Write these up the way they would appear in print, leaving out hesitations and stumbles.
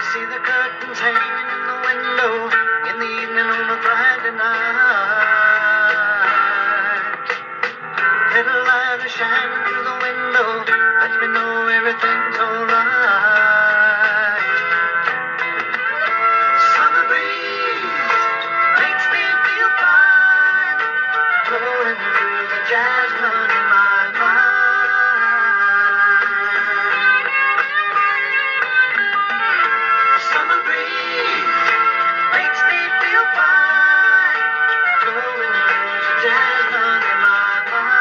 See the curtains hanging in the window in the evening on a Friday night. Little light is shining through the window, lets me know everything's alright. Summer breeze makes me feel fine, blowing through the jasmine in my mind. Summer breeze makes me feel fine, blowing through the jasmine in my mind.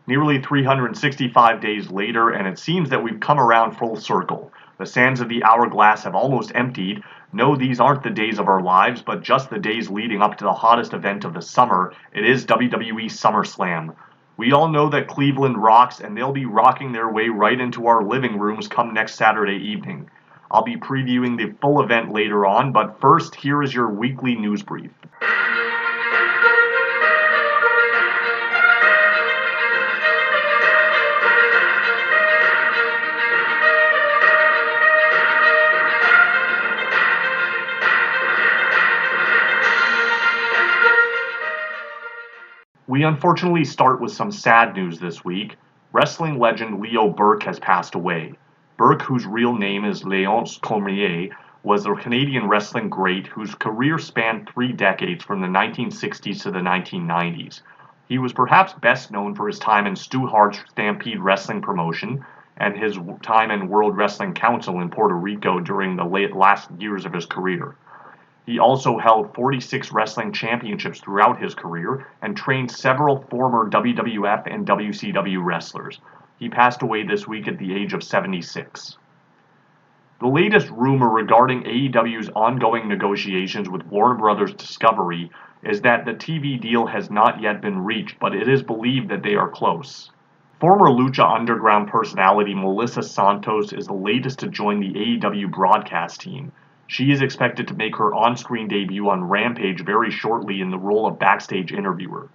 Nearly 365 days later, and it seems that we've come around full circle. The sands of the hourglass have almost emptied. No, these aren't the days of our lives, but just the days leading up to the hottest event of the summer. It is WWE SummerSlam. We all know that Cleveland rocks, and they'll be rocking their way right into our living rooms come next Saturday evening. I'll be previewing the full event later on, but first, here is your weekly news brief. We unfortunately start with some sad news this week. Wrestling legend Leo Burke has passed away. Burke, whose real name is Léonce Cormier, was a Canadian wrestling great whose career spanned 3 decades from the 1960s to the 1990s. He was perhaps best known for his time in Stu Hart's Stampede Wrestling promotion and his time in World Wrestling Council in Puerto Rico during the last years of his career. He also held 46 wrestling championships throughout his career and trained several former WWF and WCW wrestlers. He passed away this week at the age of 76. The latest rumor regarding AEW's ongoing negotiations with Warner Bros. Discovery is that the TV deal has not yet been reached, but it is believed that they are close. Former Lucha Underground personality Melissa Santos is the latest to join the AEW broadcast team. She is expected to make her on-screen debut on Rampage very shortly in the role of backstage interviewer.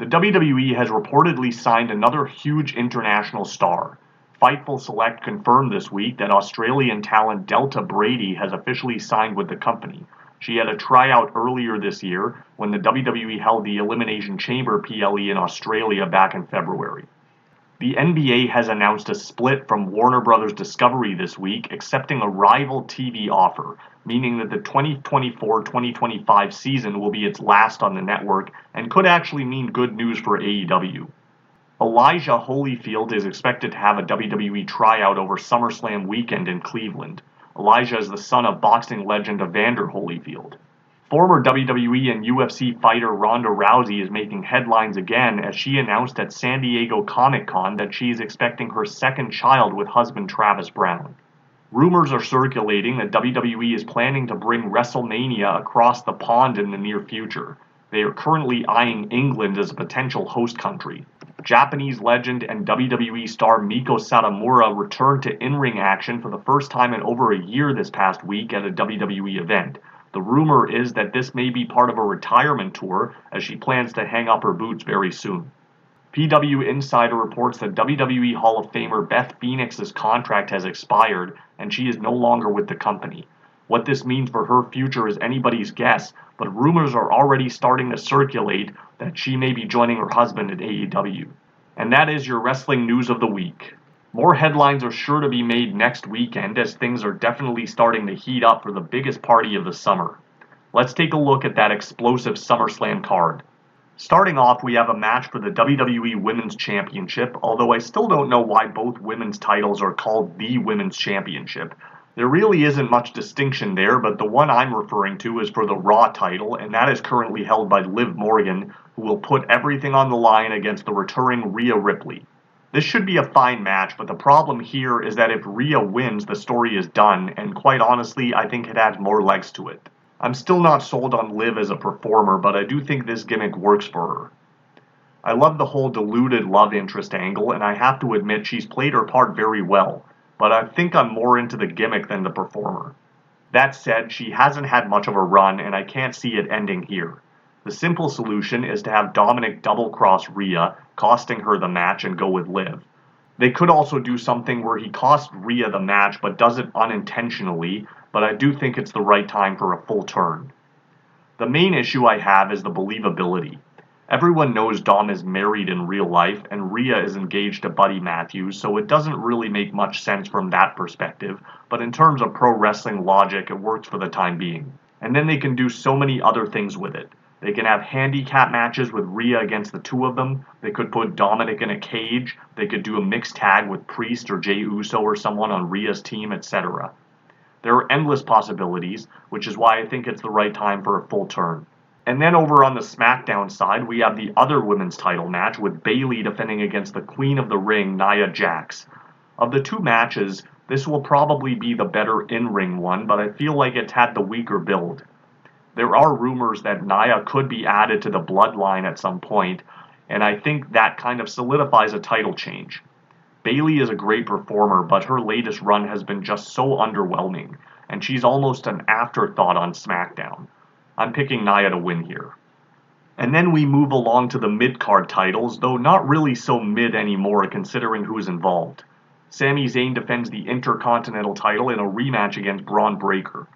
The WWE has reportedly signed another huge international star. Fightful Select confirmed this week that Australian talent Delta Brady has officially signed with the company. She had a tryout earlier this year when the WWE held the Elimination Chamber PLE in Australia back in February. The NBA has announced a split from Warner Bros. Discovery this week, accepting a rival TV offer, meaning that the 2024-2025 season will be its last on the network and could actually mean good news for AEW. Elijah Holyfield is expected to have a WWE tryout over SummerSlam weekend in Cleveland. Elijah is the son of boxing legend Evander Holyfield. Former WWE and UFC fighter Ronda Rousey is making headlines again as she announced at San Diego Comic-Con that she is expecting her second child with husband Travis Brown. Rumors are circulating that WWE is planning to bring WrestleMania across the pond in the near future. They are currently eyeing England as a potential host country. Japanese legend and WWE star Miko Satomura returned to in-ring action for the first time in over a year this past week at a WWE event. The rumor is that this may be part of a retirement tour as she plans to hang up her boots very soon. PW Insider reports that WWE Hall of Famer Beth Phoenix's contract has expired and she is no longer with the company. What this means for her future is anybody's guess, but rumors are already starting to circulate that she may be joining her husband at AEW. And that is your wrestling news of the week. More headlines are sure to be made next weekend as things are definitely starting to heat up for the biggest party of the summer. Let's take a look at that explosive SummerSlam card. Starting off, we have a match for the WWE Women's Championship, although I still don't know why both women's titles are called the Women's Championship. There really isn't much distinction there, but the one I'm referring to is for the Raw title, and that is currently held by Liv Morgan, who will put everything on the line against the returning Rhea Ripley. This should be a fine match, but the problem here is that if Rhea wins, the story is done, and quite honestly, I think it adds more legs to it. I'm still not sold on Liv as a performer, but I do think this gimmick works for her. I love the whole deluded love interest angle, and I have to admit she's played her part very well, but I think I'm more into the gimmick than the performer. That said, she hasn't had much of a run, and I can't see it ending here. The simple solution is to have Dominic double-cross Rhea, costing her the match, and go with Liv. They could also do something where he costs Rhea the match but does it unintentionally, but I do think it's the right time for a full turn. The main issue I have is the believability. Everyone knows Dom is married in real life and Rhea is engaged to Buddy Matthews, so it doesn't really make much sense from that perspective, but in terms of pro wrestling logic, it works for the time being. And then they can do so many other things with it. They can have handicap matches with Rhea against the two of them. They could put Dominic in a cage. They could do a mixed tag with Priest or Jey Uso or someone on Rhea's team, etc. There are endless possibilities, which is why I think it's the right time for a full turn. And then over on the SmackDown side, we have the other women's title match with Bayley defending against the Queen of the Ring, Nia Jax. Of the two matches, this will probably be the better in-ring one, but I feel like it's had the weaker build. There are rumors that Nia could be added to the bloodline at some point, and I think that kind of solidifies a title change. Bayley is a great performer, but her latest run has been just so underwhelming, and she's almost an afterthought on SmackDown. I'm picking Nia to win here. And then we move along to the mid-card titles, though not really so mid anymore considering who's involved. Sami Zayn defends the Intercontinental title in a rematch against Braun Breaker.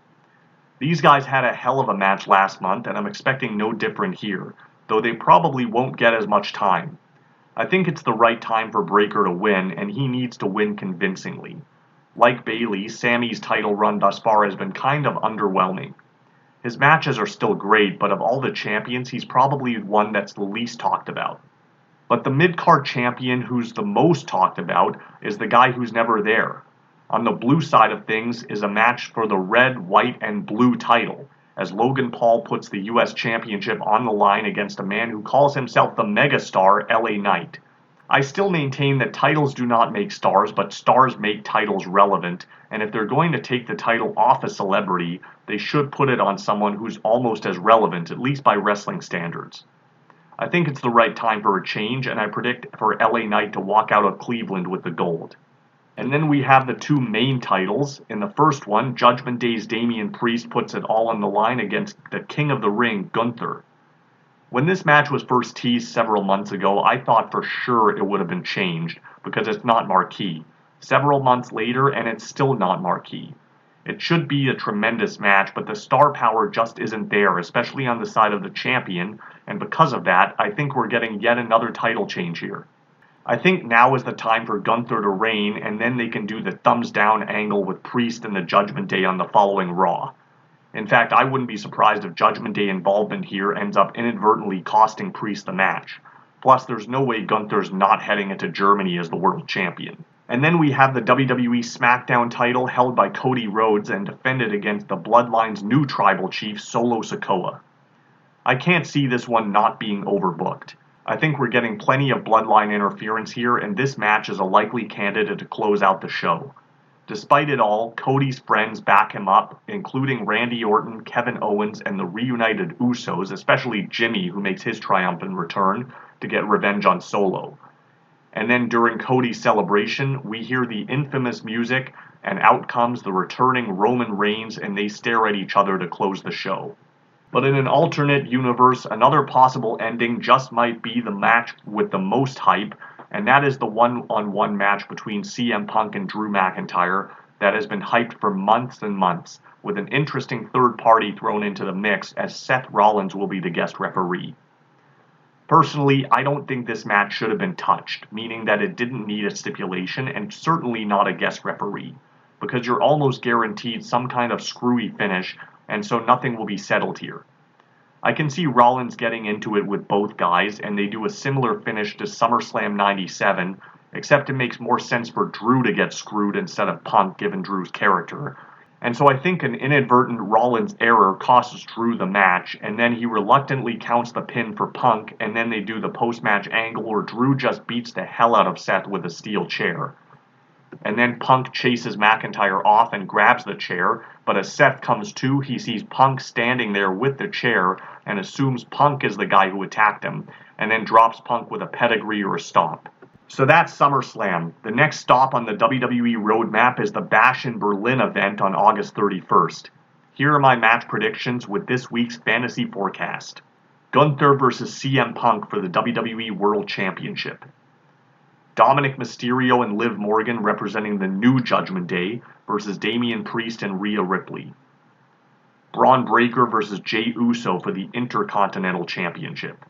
These guys had a hell of a match last month, and I'm expecting no different here, though they probably won't get as much time. I think it's the right time for Breaker to win, and he needs to win convincingly. Like Bayley, Sami's title run thus far has been kind of underwhelming. His matches are still great, but of all the champions, he's probably one that's the least talked about. But the mid-card champion who's the most talked about is the guy who's never there. On the blue side of things is a match for the red, white, and blue title, as Logan Paul puts the US Championship on the line against a man who calls himself the megastar LA Knight. I still maintain that titles do not make stars, but stars make titles relevant, and if they're going to take the title off a celebrity, they should put it on someone who's almost as relevant, at least by wrestling standards. I think it's the right time for a change, and I predict for LA Knight to walk out of Cleveland with the gold. And then we have the two main titles. In the first one, Judgment Day's Damian Priest puts it all on the line against the King of the Ring, Gunther. When this match was first teased several months ago, I thought for sure it would have been changed, because it's not marquee. Several months later, and it's still not marquee. It should be a tremendous match, but the star power just isn't there, especially on the side of the champion, and because of that, I think we're getting yet another title change here. I think now is the time for Gunther to reign, and then they can do the thumbs down angle with Priest and the Judgment Day on the following Raw. In fact, I wouldn't be surprised if Judgment Day involvement here ends up inadvertently costing Priest the match. Plus, there's no way Gunther's not heading into Germany as the world champion. And then we have the WWE SmackDown title held by Cody Rhodes and defended against the Bloodline's new tribal chief, Solo Sikoa. I can't see this one not being overbooked. I think we're getting plenty of bloodline interference here, and this match is a likely candidate to close out the show. Despite it all, Cody's friends back him up, including Randy Orton, Kevin Owens, and the reunited Usos, especially Jimmy, who makes his triumphant return to get revenge on Solo. And then during Cody's celebration, we hear the infamous music, and out comes the returning Roman Reigns, and they stare at each other to close the show. But in an alternate universe, another possible ending just might be the match with the most hype, and that is the one-on-one match between CM Punk and Drew McIntyre that has been hyped for months and months, with an interesting third party thrown into the mix as Seth Rollins will be the guest referee. Personally, I don't think this match should have been touched, meaning that it didn't need a stipulation and certainly not a guest referee, because you're almost guaranteed some kind of screwy finish, and so nothing will be settled here. I can see Rollins getting into it with both guys, and they do a similar finish to SummerSlam 97, except it makes more sense for Drew to get screwed instead of Punk, given Drew's character. And so I think an inadvertent Rollins error costs Drew the match, and then he reluctantly counts the pin for Punk, and then they do the post-match angle where Drew just beats the hell out of Seth with a steel chair. And then Punk chases McIntyre off and grabs the chair, but as Seth comes to, he sees Punk standing there with the chair and assumes Punk is the guy who attacked him, and then drops Punk with a pedigree or a stomp. So that's SummerSlam. The next stop on the WWE roadmap is the Bash in Berlin event on August 31st. Here are my match predictions with this week's fantasy forecast. Gunther versus CM Punk for the WWE World Championship. Dominic Mysterio and Liv Morgan representing the New Judgment Day versus Damian Priest and Rhea Ripley. Braun Breaker versus Jey Uso for the Intercontinental Championship.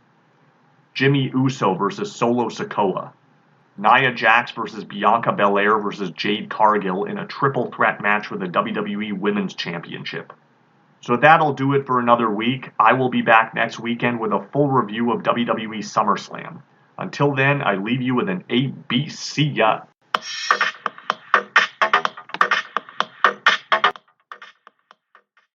Jimmy Uso versus Solo Sikoa. Nia Jax versus Bianca Belair versus Jade Cargill in a triple threat match for the WWE Women's Championship. So that'll do it for another week. I will be back next weekend with a full review of WWE SummerSlam. Until then, I leave you with an ABC ya.